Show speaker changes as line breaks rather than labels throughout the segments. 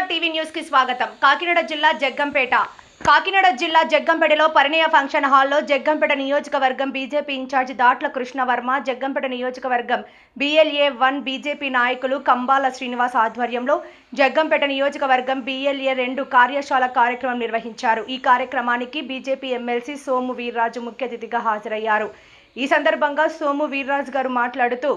TV news కి స్వాగతం. కాకినాడ జిల్లా జగ్గంపేటలో పరిణయ ఫంక్షన్ హాల్లో జగ్గంపేట నియోజకవర్గం బీజేపీ ఇన్ఛార్జి దాట్ల కృష్ణవర్మ, జగ్గంపేట నియోజకవర్గం BLA-1 బీజేపీ నాయకులు కంబాల శ్రీనివాస్ ఆధ్వర్యంలో జగ్గంపేట నియోజకవర్గం BLA-2 కార్యశాల కార్యక్రమం నిర్వహించారు. ఈ కార్యక్రమానికి బీజేపీ ఎమ్మెల్సీ సోము వీర్రాజు ముఖ్య అతిథిగా హాజరయ్యారు. ఈ సందర్భంగా సోము వీర్రాజు గారు మాట్లాడుతూ,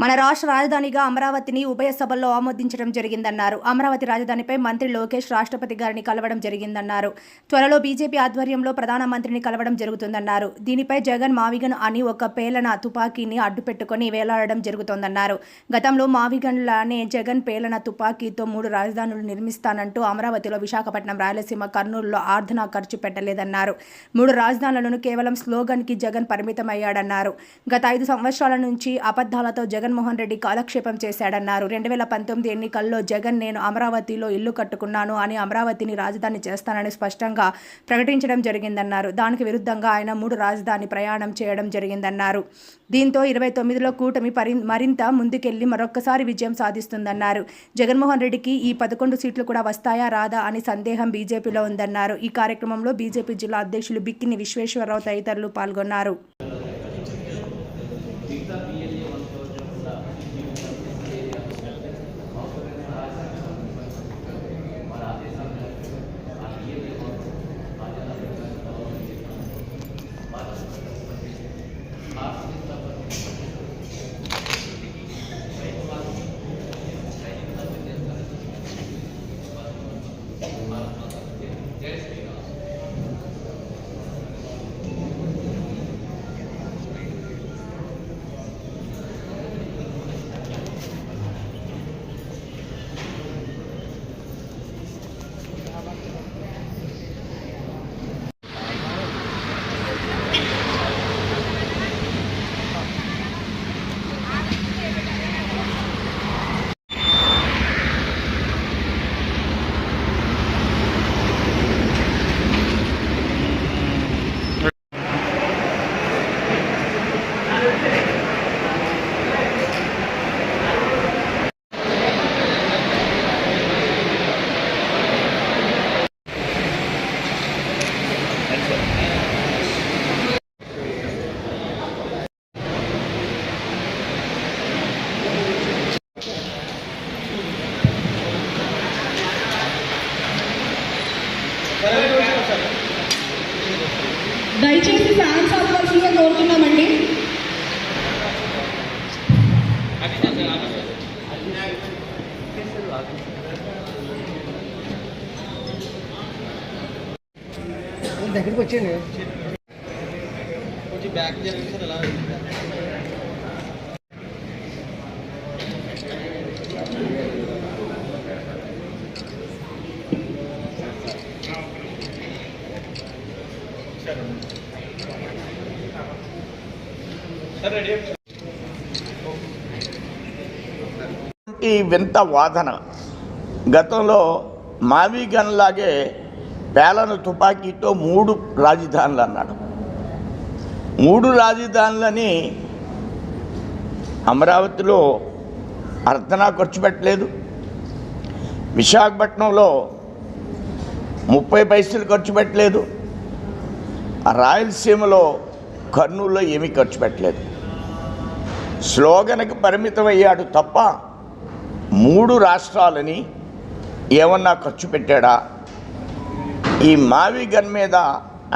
మన రాష్ట్ర రాజధానిగా అమరావతిని ఉభయ సభల్లో ఆమోదించడం జరిగిందన్నారు. అమరావతి రాజధానిపై మంత్రి లోకేష్ రాష్ట్రపతి గారిని కలవడం జరిగిందన్నారు. త్వరలో బీజేపీ ఆధ్వర్యంలో ప్రధానమంత్రిని కలవడం జరుగుతుందన్నారు. దీనిపై జగన్ మావిగన్ అని ఒక పేలన తుపాకీని అడ్డుపెట్టుకుని వేలాడడం జరుగుతోందన్నారు. గతంలో మావిగన్లానే జగన్ పేలన తుపాకీతో 3 రాజధానులు నిర్మిస్తానంటూ అమరావతిలో, విశాఖపట్నం, రాయలసీమ, కర్నూలులో ఆర్ధనా ఖర్చు పెట్టలేదన్నారు. 3 రాజధానులను కేవలం స్లోగన్కి జగన్ పరిమితమయ్యాడన్నారు. గత 5 సంవత్సరాల నుంచి అబద్ధాలతో జగన్మోహన్ రెడ్డి కాలక్షేపం చేశాడన్నారు. 2019 ఎన్నికల్లో జగన్ నేను అమరావతిలో ఇల్లు కట్టుకున్నాను అని అమరావతిని రాజధాని చేస్తానని స్పష్టంగా ప్రకటించడం జరిగిందన్నారు. దానికి విరుద్ధంగా ఆయన 3 రాజధాని ప్రయాణం చేయడం జరిగిందన్నారు. దీంతో 29లో కూటమి మరింత ముందుకెళ్లి మరొక్కసారి విజయం సాధిస్తుందన్నారు. జగన్మోహన్ రెడ్డికి ఈ 11 సీట్లు కూడా వస్తాయా రాదా అని సందేహం బీజేపీలో ఉందన్నారు. ఈ కార్యక్రమంలో బీజేపీ జిల్లా అధ్యక్షులు బిక్కిని విశ్వేశ్వరరావు తదితరులు పాల్గొన్నారు.
దయచేసి ఫ్యాన్స్ ఆపవలసిందిగా కోరుతున్నామండి.
దగ్గరికి వచ్చేయండి.
కొంచెం బ్యాక్ జరిగింది ఎలా
ఈ వింత వాదన గతంలో మావిగన్ లాగే పేలన తుపాకీతో 3 రాజధానులు అన్నాడు. 3 రాజధానులని అమరావతిలో అర్ధనా ఖర్చు పెట్టలేదు, విశాఖపట్నంలో 30 పైసలు ఖర్చు పెట్టలేదు, రాయలసీమలో కర్నూలులో ఏమీ ఖర్చు పెట్టలేదు. స్లోగన్కి పరిమితమయ్యాడు తప్ప 3 రాష్ట్రాలని ఏమన్నా ఖర్చు పెట్టాడా? ఈ మావిగన్ మీద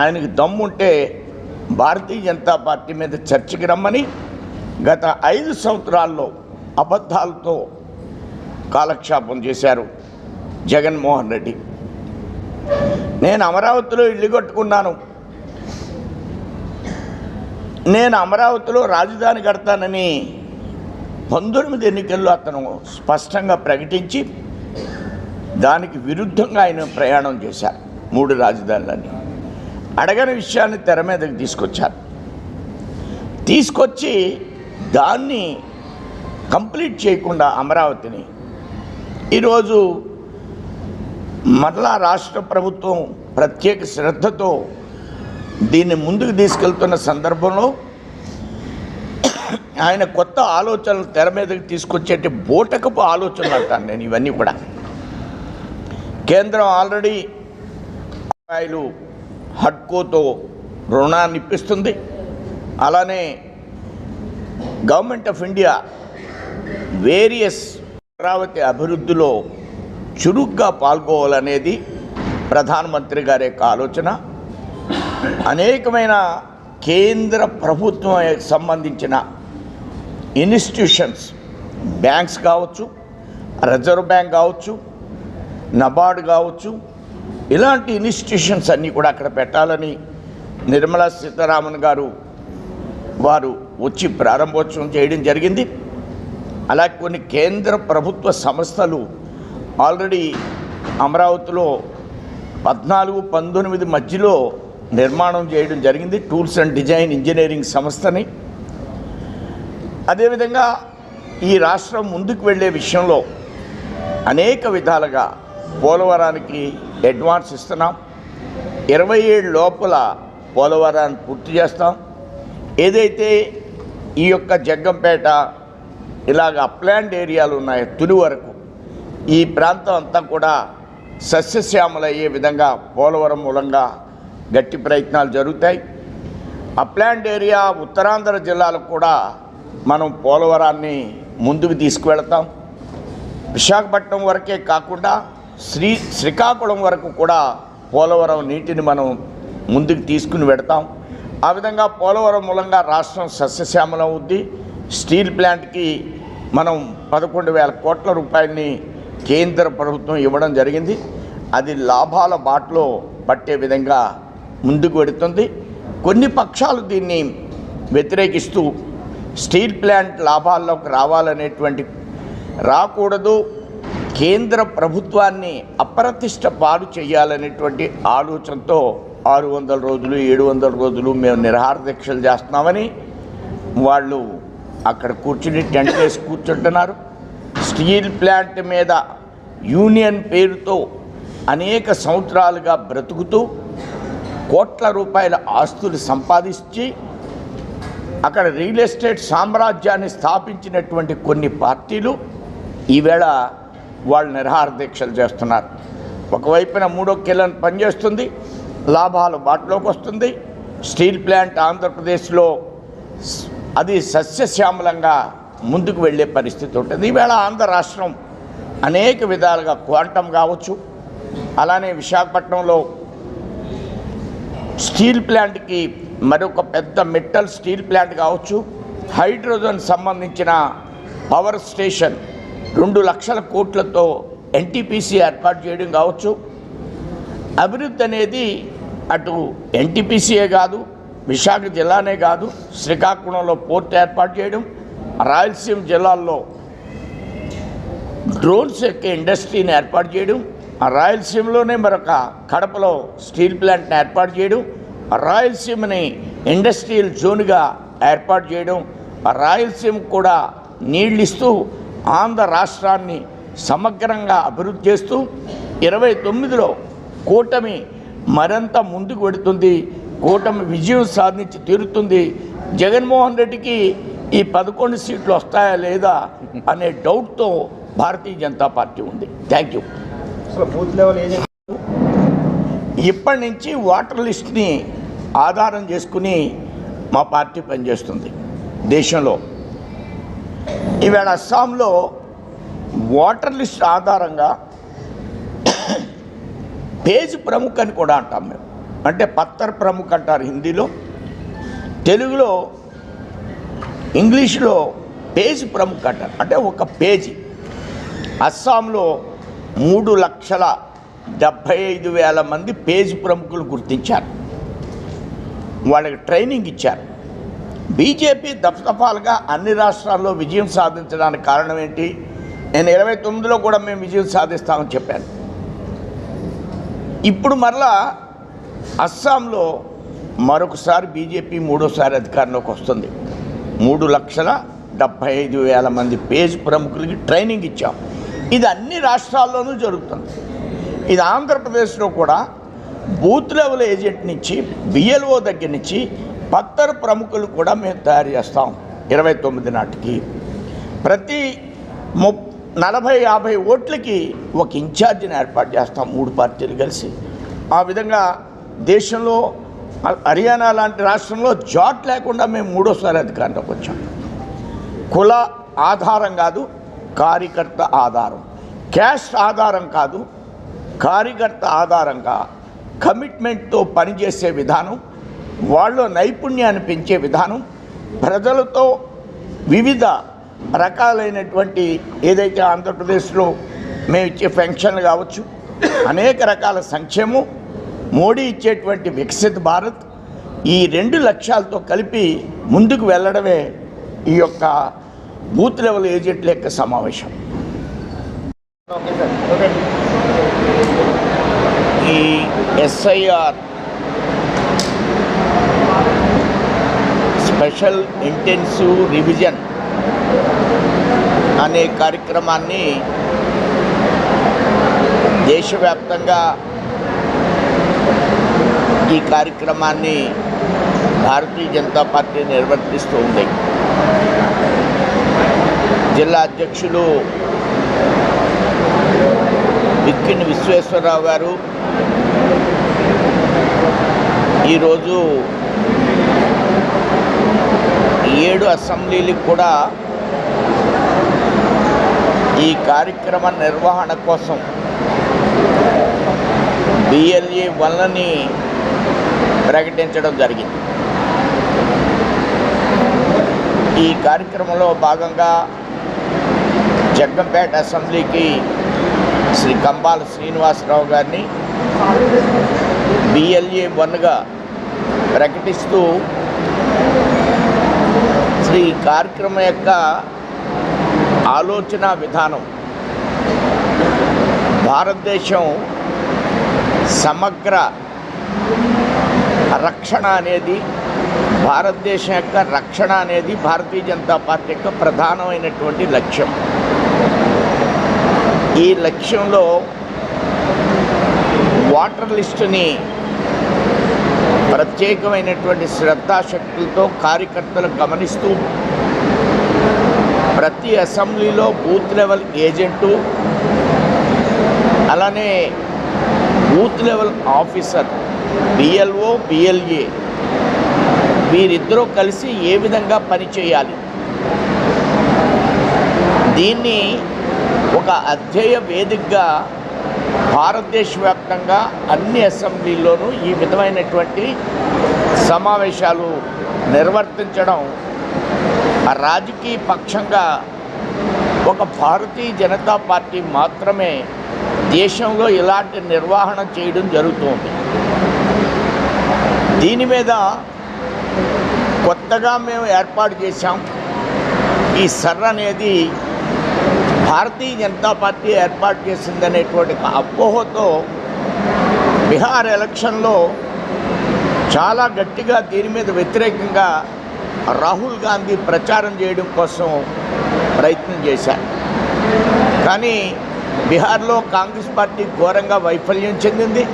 ఆయనకు దమ్ముంటే భారతీయ జనతా పార్టీ మీద చర్చకి రమ్మని గత 5 సంవత్సరాల్లో అబద్ధాలతో కాలక్షేపం చేశారు జగన్మోహన్ రెడ్డి. నేను అమరావతిలో ఇల్లు కట్టుకున్నాను, నేను అమరావతిలో రాజధాని కడతానని 19 ఎన్నికల్లో అతను స్పష్టంగా ప్రకటించి దానికి విరుద్ధంగా ఆయన ప్రయాణం చేశారు. 3 రాజధానులని అడగని విషయాన్ని తెర మీదకి తీసుకొచ్చి దాన్ని కంప్లీట్ చేయకుండా అమరావతిని ఈరోజు మరలా రాష్ట్ర ప్రభుత్వం ప్రత్యేక శ్రద్ధతో దీన్ని ముందుకు తీసుకెళ్తున్న సందర్భంలో ఆయన కొత్త ఆలోచనలు తెర మీదకి తీసుకొచ్చేటి బోటకపు ఆలోచనలు అంటాను నేను ఇవన్నీ కూడా. కేంద్రం ఆల్రెడీ రూపాయలు హడ్కోతో రుణాన్ని ఇప్పిస్తుంది. అలానే government of India various Amaravati అభివృద్ధిలో చురుగ్గా పాల్గొవాలనేది ప్రధానమంత్రి గారి యొక్క ఆలోచన. అనేకమైన కేంద్ర ప్రభుత్వం సంబంధించిన ఇన్స్టిట్యూషన్స్, బ్యాంక్స్ కావచ్చు, రిజర్వ్ బ్యాంక్ కావచ్చు, నబార్డ్ కావచ్చు, ఇలాంటి ఇన్స్టిట్యూషన్స్ అన్నీ కూడా అక్కడ పెట్టాలని నిర్మలా సీతారామన్ గారు వారు వచ్చి ప్రారంభోత్సవం చేయడం జరిగింది. అలాగే కొన్ని కేంద్ర ప్రభుత్వ సంస్థలు ఆల్రెడీ అమరావతిలో 14-19 మధ్యలో నిర్మాణం చేయడం జరిగింది. టూల్స్ అండ్ డిజైన్ ఇంజనీరింగ్ సంస్థని. అదేవిధంగా ఈ రాష్ట్రం ముందుకు వెళ్ళే విషయంలో అనేక విధాలుగా పోలవరానికి అడ్వాన్స్ ఇస్తున్నాం. 27 లోపల పోలవరాన్ని పూర్తి చేస్తాం. ఏదైతే ఈ యొక్క జగ్గంపేట ఇలాగ అప్లాండ్ ఏరియాలు ఉన్నాయో తుని వరకు ఈ ప్రాంతం అంతా కూడా సస్యశ్యామలయ్యే విధంగా పోలవరం మూలంగా గట్టి ప్రయత్నాలు జరుగుతాయి. అప్లాండ్ ఏరియా ఉత్తరాంధ్ర జిల్లాలకు కూడా మనం పోలవరాన్ని ముందుకు తీసుకువెళతాం. విశాఖపట్నం వరకే కాకుండా శ్రీకాకుళం వరకు కూడా పోలవరం నీటిని మనం ముందుకు తీసుకుని వెడతాం. ఆ విధంగా పోలవరం మూలంగా రాష్ట్రం సస్యశ్యామలం అవుద్ది. స్టీల్ ప్లాంట్కి మనం 11,000 కోట్ల రూపాయలని కేంద్ర ప్రభుత్వం ఇవ్వడం జరిగింది. అది లాభాల బాటలో పట్టే విధంగా ముందుకు వెడుతుంది. కొన్ని పక్షాలు దీన్ని వ్యతిరేకిస్తూ స్టీల్ ప్లాంట్ లాభాల్లోకి రాకూడదు, కేంద్ర ప్రభుత్వాన్ని అప్రతిష్ట పాలు చేయాలనేటువంటి ఆలోచనతో 600 రోజులు 700 రోజులు మేము నిరాహార దీక్షలు చేస్తున్నామని వాళ్ళు అక్కడ కూర్చుని టెంట్ వేసి కూర్చుంటున్నారు. స్టీల్ ప్లాంట్ మీద యూనియన్ పేరుతో అనేక సంవత్సరాలుగా బ్రతుకుతూ కోట్ల రూపాయల ఆస్తులు సంపాదించి అక్కడ రియల్ ఎస్టేట్ సామ్రాజ్యాన్ని స్థాపించినటువంటి కొన్ని పార్టీలు ఈవేళ వాళ్ళు నిరాహార దీక్షలు చేస్తున్నారు. ఒకవైపున 3వ కిలోన్ పనిచేస్తుంది, లాభాలు బాటలోకి వస్తుంది. స్టీల్ ప్లాంట్ ఆంధ్రప్రదేశ్లో అది సస్యశ్యామలంగా ముందుకు వెళ్ళే పరిస్థితి ఉంటుంది. ఈవేళ ఆంధ్ర రాష్ట్రం అనేక విధాలుగా క్వాంటమ్ కావచ్చు, అలానే విశాఖపట్నంలో స్టీల్ ప్లాంట్కి మరొక పెద్ద మెటల్ స్టీల్ ప్లాంట్ కావచ్చు, హైడ్రోజన్ సంబంధించిన పవర్ స్టేషన్ 2 లక్షల కోట్లతో ఎన్టీపీసీ ఏర్పాటు చేయడం కావచ్చు. అభివృద్ధి అనేది అటు ఎన్టీపీసీయే కాదు, విశాఖ జిల్లానే కాదు, శ్రీకాకుళంలో పోర్ట్ ఏర్పాటు చేయడం, రాయలసీమ జిల్లాల్లో డ్రోన్స్ యొక్క ఇండస్ట్రీని ఏర్పాటు చేయడం, రాయలసీమలోనే మరొక కడపలో స్టీల్ ప్లాంట్ని ఏర్పాటు చేయడం, రాయలసీమని ఇండస్ట్రియల్ జోన్గా ఏర్పాటు చేయడం, రాయలసీమ కూడా నీళ్ళిస్తూ ఆంధ్ర రాష్ట్రాన్ని సమగ్రంగా అభివృద్ధి చేస్తూ 29లో కూటమి మరింత ముందుకు వెడుతుంది. కూటమి విజయం సాధించి తీరుతుంది. జగన్మోహన్ రెడ్డికి ఈ 11 సీట్లు వస్తాయా లేదా అనే డౌట్తో భారతీయ జనతా పార్టీ ఉంది. Thank you. ఇప్పటి నుంచి ఓటర్ లిస్ట్ని ఆధారం చేసుకుని మా పార్టీ పనిచేస్తుంది దేశంలో. ఈవేళ అస్సాంలో ఓటర్ లిస్ట్ ఆధారంగా పేజ్ ప్రముఖ్ అని కూడా అంటాం మేము. అంటే పత్తర్ ప్రముఖ్ అంటారు హిందీలో, తెలుగులో, ఇంగ్లీష్లో పేజ్ ప్రముఖ్ అంటారు. అంటే ఒక పేజీ. అస్సాంలో 3,75,000 మంది పేజ్ ప్రముఖులు గుర్తించారు. వాళ్ళకి ట్రైనింగ్ ఇచ్చారు. బీజేపీ దఫదఫాలుగా అన్ని రాష్ట్రాల్లో విజయం సాధించడానికి కారణం ఏంటి? నేను 29లో కూడా మేము విజయం సాధిస్తామని చెప్పాను. ఇప్పుడు మరలా అస్సాంలో మరొకసారి బీజేపీ 3వసారి అధికారంలోకి వస్తుంది. 3,75,000 మంది పేజ్ ప్రముఖులకి ట్రైనింగ్ ఇచ్చాం. ఇది అన్ని రాష్ట్రాల్లోనూ జరుగుతుంది. ఇది ఆంధ్రప్రదేశ్లో కూడా బూత్ లెవెల్ ఏజెంట్ నుంచి బిఎల్ఓ దగ్గర నుంచి పత్తర్ ప్రముఖులు కూడా మేము తయారు చేస్తాం. 29 నాటికి ప్రతి 40-50 ఓట్లకి ఒక ఇన్ఛార్జిని ఏర్పాటు చేస్తాం 3 పార్టీలు కలిసి. ఆ విధంగా దేశంలో హర్యానా లాంటి రాష్ట్రంలో జాట్ లేకుండా మేము 3వ అధికారంలోకి వచ్చాం. కుల ఆధారం కాదు, కార్యకర్త ఆధారం, క్యాస్ట్ ఆధారం కాదు, కార్యకర్త ఆధారంగా కమిట్మెంట్తో పనిచేసే విధానం, వాళ్ళ నైపుణ్యాన్ని పెంచే విధానం, ప్రజలతో వివిధ రకాలైనటువంటి ఏదైతే ఆంధ్రప్రదేశ్లో మేము ఇచ్చే పెన్షన్లు కావచ్చు, అనేక రకాల సంక్షేమం, మోడీ ఇచ్చేటువంటి వికసిత్ భారత్, ఈ 2 లక్ష్యాలతో కలిపి ముందుకు వెళ్ళడమే ఈ యొక్క బూత్ లెవెల్ ఏజెంట్ల యొక్క సమావేశం. ఈ ఎస్ఐఆర్ స్పెషల్ ఇంటెన్సివ్ రివిజన్ అనే కార్యక్రమాన్ని దేశవ్యాప్తంగా ఈ కార్యక్రమాన్ని భారతీయ జనతా పార్టీ నిర్వర్తిస్తూ ఉంది. జిల్లా అధ్యక్షులు బిక్కిన విశ్వేశ్వరరావు గారు ఈరోజు 7 అసెంబ్లీలకు కూడా ఈ కార్యక్రమ నిర్వహణ కోసం BLA 1ని ప్రకటించడం జరిగింది. ఈ కార్యక్రమంలో భాగంగా జగ్గంపేట అసెంబ్లీకి శ్రీ కంబాల శ్రీనివాసరావు గారిని BLA 1గా ప్రకటిస్తూ శ్రీ కార్యక్రమం యొక్క ఆలోచన విధానం భారతదేశం సమగ్ర రక్షణ అనేది, భారతదేశం యొక్క రక్షణ అనేది భారతీయ జనతా పార్టీ యొక్క ప్రధానమైనటువంటి లక్ష్యం. ఈ లక్ష్యంలో వాటర్ లిస్టుని ప్రత్యేకమైనటువంటి శ్రద్ధాశక్తులతో కార్యకర్తలు గమనిస్తూ ప్రతి అసెంబ్లీలో బూత్ లెవెల్ ఏజెంటు, అలానే booth level officer BLO, BLA వీరిద్దరూ కలిసి ఏ విధంగా పనిచేయాలి, దీన్ని ఒక అధ్యయ వేదికగా భారతదేశ వ్యాప్తంగా అన్ని అసెంబ్లీల్లోనూ ఈ విధమైనటువంటి సమావేశాలు నిర్వర్తించడం రాజకీయ పక్షంగా ఒక భారతీయ జనతా పార్టీ మాత్రమే దేశంలో ఇలాంటి నిర్వహణ చేయడం జరుగుతుంది. దీని మీద కొత్తగా మేము ఏర్పాటు చేశాం. ఈ సర్ అనేది భారతీయ జనతా పార్టీ ఏర్పాటు చేసిందనేటువంటి అపోహతో బీహార్ ఎలక్షన్లో చాలా గట్టిగా దీని మీద వ్యతిరేకంగా రాహుల్ గాంధీ ప్రచారం చేయడం కోసం ప్రయత్నం చేశారు. కానీ బీహార్లో కాంగ్రెస్ పార్టీ ఘోరంగా వైఫల్యం చెందింది.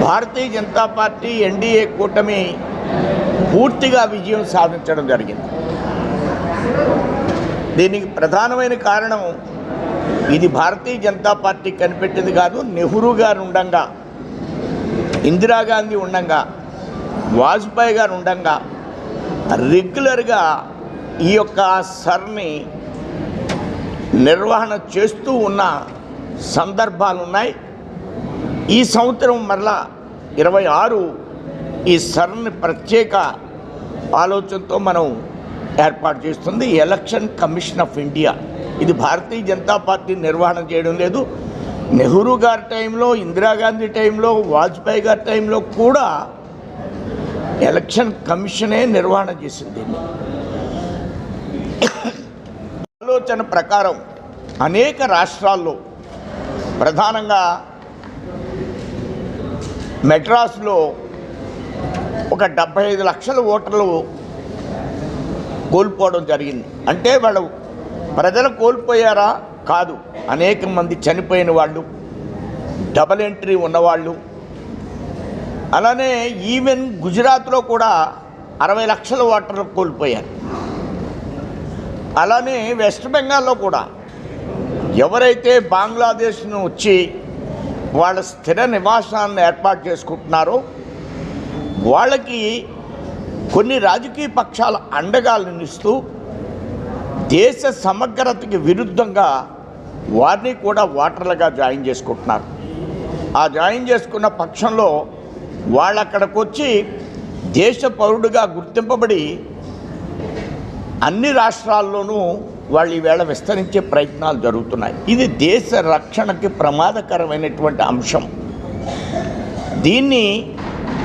భారతీయ జనతా పార్టీ NDA కూటమి పూర్తిగా విజయం సాధించడం జరిగింది. దీనికి ప్రధానమైన కారణం ఇది భారతీయ జనతా పార్టీ కనిపెట్టింది కాదు. నెహ్రూ గారు ఉండంగా, ఇందిరాగాంధీ ఉండంగా, వాజ్పేయి గారు ఉండంగా రెగ్యులర్గా ఈ యొక్క సర్ని నిర్వహణ చేస్తూ ఉన్న సందర్భాలు ఉన్నాయి. ఈ సంవత్సరం మరలా 26 ఈ సర్ని ప్రత్యేక ఆలోచనతో మనం ఏర్పాటు చేస్తుంది ఎలక్షన్ కమిషన్ ఆఫ్ ఇండియా. ఇది భారతీయ జనతా పార్టీ నిర్వహణ చేయడం లేదు. నెహ్రూ గారి టైంలో, ఇందిరాగాంధీ టైంలో, వాజ్పేయి గారి టైంలో కూడా ఎలక్షన్ కమిషనే నిర్వహణ చేసింది. ఆలోచన ప్రకారం అనేక రాష్ట్రాల్లో, ప్రధానంగా మెడ్రాస్లో ఒక 75 లక్షల ఓటర్లు కోల్పోవడం జరిగింది. అంటే వాళ్ళు ప్రజలు కోల్పోయారా? కాదు, అనేక మంది చనిపోయిన వాళ్ళు, డబల్ ఎంట్రీ ఉన్నవాళ్ళు. అలానే ఈవెన్ గుజరాత్లో కూడా 60 లక్షల ఓటర్లు కోల్పోయారు. అలానే వెస్ట్ బెంగాల్లో కూడా ఎవరైతే బంగ్లాదేశ్ను వచ్చి వాళ్ళ స్థిర నివాసాన్ని ఏర్పాటు చేసుకుంటున్నారో వాళ్ళకి కొన్ని రాజకీయ పక్షాల అండగా నిలుస్తూ దేశ సమగ్రతకి విరుద్ధంగా వారిని కూడా ఓటర్లుగా జాయిన్ చేసుకుంటున్నారు. ఆ జాయిన్ చేసుకున్న పక్షంలో వాళ్ళు అక్కడికి వచ్చి దేశ పౌరుడిగా గుర్తింపబడి అన్ని రాష్ట్రాల్లోనూ వాళ్ళు ఈవేళ విస్తరించే ప్రయత్నాలు జరుగుతున్నాయి. ఇది దేశ రక్షణకి ప్రమాదకరమైనటువంటి అంశం. దీన్ని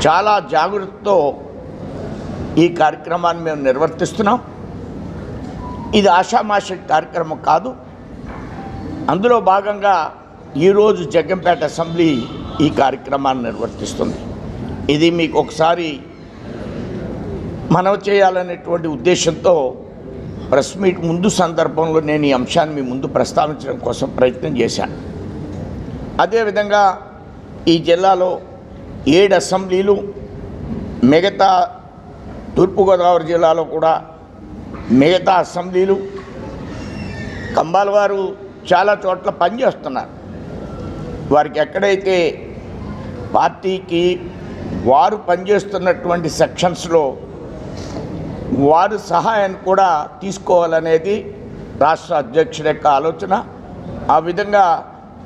చాలా జాగ్రత్తతో ఈ కార్యక్రమాన్ని మేము నిర్వర్తిస్తున్నాం. ఇది ఆషామాషి కార్యక్రమం కాదు. అందులో భాగంగా ఈరోజు జగ్గంపేట అసెంబ్లీ ఈ కార్యక్రమాన్ని నిర్వర్తిస్తుంది. ఇది మీకు ఒకసారి మనవి చేయాలనేటువంటి ఉద్దేశంతో ప్రెస్ మీట్ ముందు సందర్భంలో నేను ఈ అంశాన్ని మీ ముందు ప్రస్తావించడం కోసం ప్రయత్నం చేశాను. అదేవిధంగా ఈ జిల్లాలో 7 అసెంబ్లీలు, మిగతా తూర్పుగోదావరి జిల్లాలో కూడా మిగతా అసెంబ్లీలు, కంబాల వారు చాలా చోట్ల పనిచేస్తున్నారు. వారికి ఎక్కడైతే పార్టీకి వారు పనిచేస్తున్నటువంటి సెక్షన్స్లో వారు సహాయాన్ని కూడా తీసుకోవాలనేది రాష్ట్ర అధ్యక్షుడి యొక్క ఆలోచన. ఆ విధంగా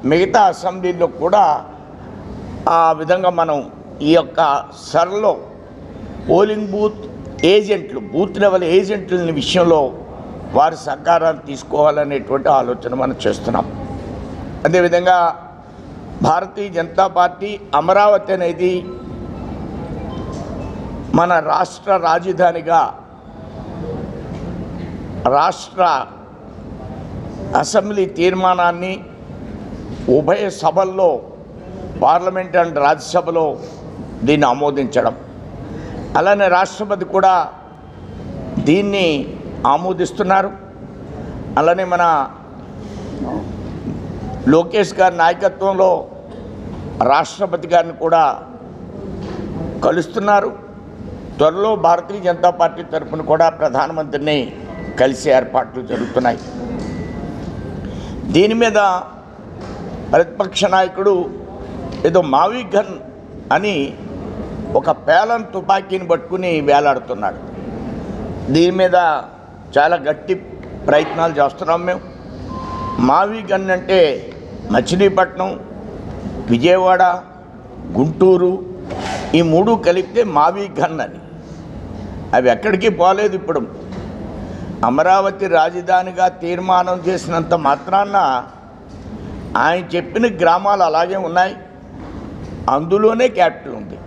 మిగతా అసెంబ్లీలో కూడా ఆ విధంగా మనం ఈ యొక్క సర్లో పోలింగ్ బూత్ ఏజెంట్లు, బూత్ లెవెల్ ఏజెంట్ల విషయంలో వారి సహకారాన్ని తీసుకోవాలనేటువంటి ఆలోచన మనం చేస్తున్నాం. అదేవిధంగా భారతీయ జనతా పార్టీ అమరావతి అనేది మన రాష్ట్ర రాజధానిగా రాష్ట్ర అసెంబ్లీ తీర్మానాన్ని ఉభయ సభల్లో పార్లమెంట్ అండ్ రాజ్యసభలో దీన్ని ఆమోదించడం, అలానే రాష్ట్రపతి కూడా దీన్ని ఆమోదిస్తున్నారు. అలానే మన లోకేష్ గారి నాయకత్వంలో రాష్ట్రపతి గారిని కూడా కలుస్తున్నారు. త్వరలో భారతీయ జనతా పార్టీ తరఫున కూడా ప్రధానమంత్రిని కలిసి ఏర్పాట్లు జరుగుతున్నాయి. దీని మీద ప్రతిపక్ష నాయకుడు ఏదో మావీ గన్ అని ఒక పేలం తుపాకీని పట్టుకుని వేలాడుతున్నాడు. దీని మీద చాలా గట్టి ప్రయత్నాలు చేస్తున్నాం మేము. మావీ గన్ అంటే మచిలీపట్నం, విజయవాడ, గుంటూరు ఈ 3 కలిపితే మావీ గన్ అని. అవి ఎక్కడికి పోలేదు. ఇప్పుడు అమరావతి రాజధానిగా తీర్మానం చేసినంత మాత్రాన ఆయన చెప్పిన గ్రామాలు అలాగే ఉన్నాయి. అందులోనే క్యాపిటల్ ఉంది.